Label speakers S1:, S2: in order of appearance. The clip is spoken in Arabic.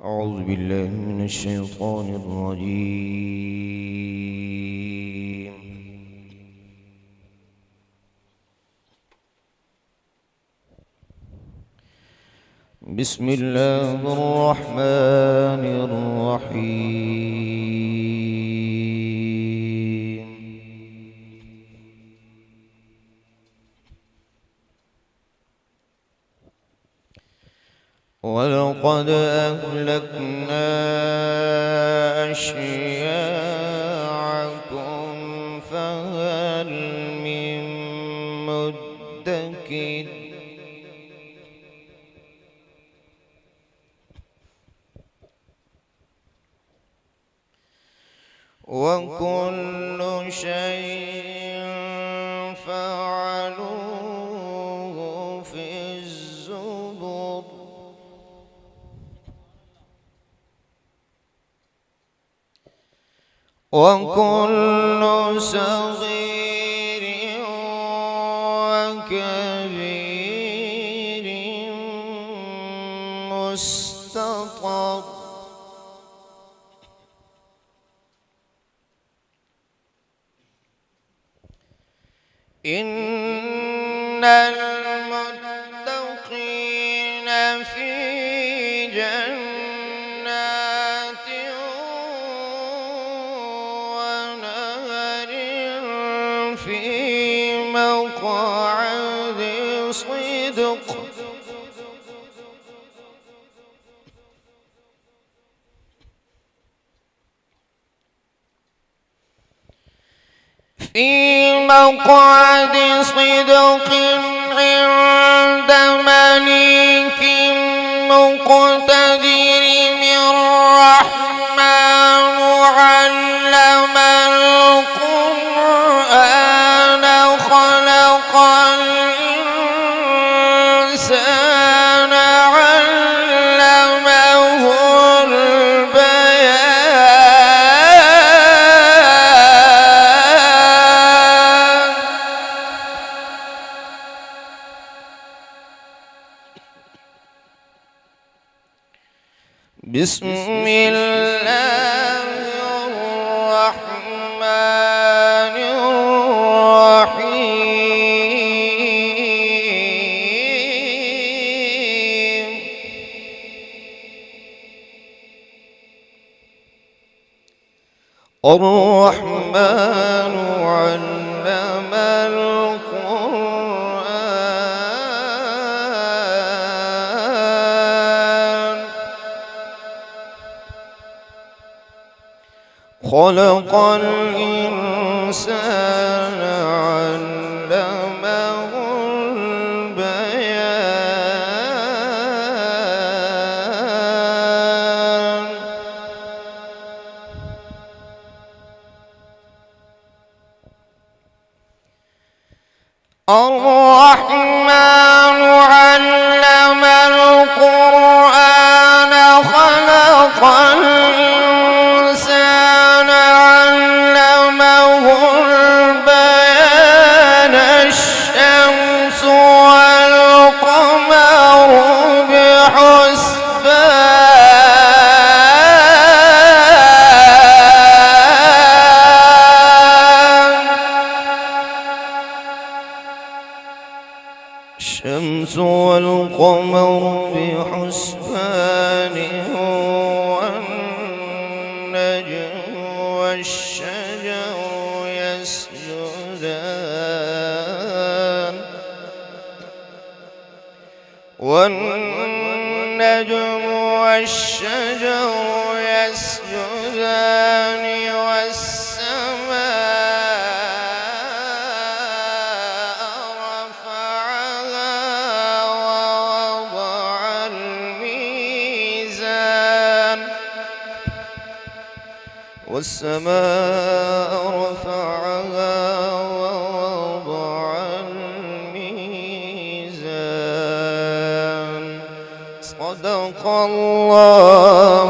S1: أعوذ بالله من الشيطان الرجيم. بسم الله الرحمن الرحيم. ولقد أهلكنا أشياعكم فهل من مدكر وكل شيء فعلوه في الزبر وكل صغير وكبير مستطر إن المتقين في جنات ونهر في مقعد صدق صدق عند مليك مقتدر الرحمن علم القرآن خلق الإنسان علمه بسم الله الرحمن الرحيم. الرحمن علم خلق الإنسان علمه البيان. الرحمن علم القرآن خلق الإنسان علمه البيان. الشمس والقمر بحسبان. الشمس والقمر بحسبان والنجم والشجر يسجدان والنجم والشجر يسجدان والسماء رفعها ووضع الميزان والسماء رفعها ووضع الميزان. صدق الله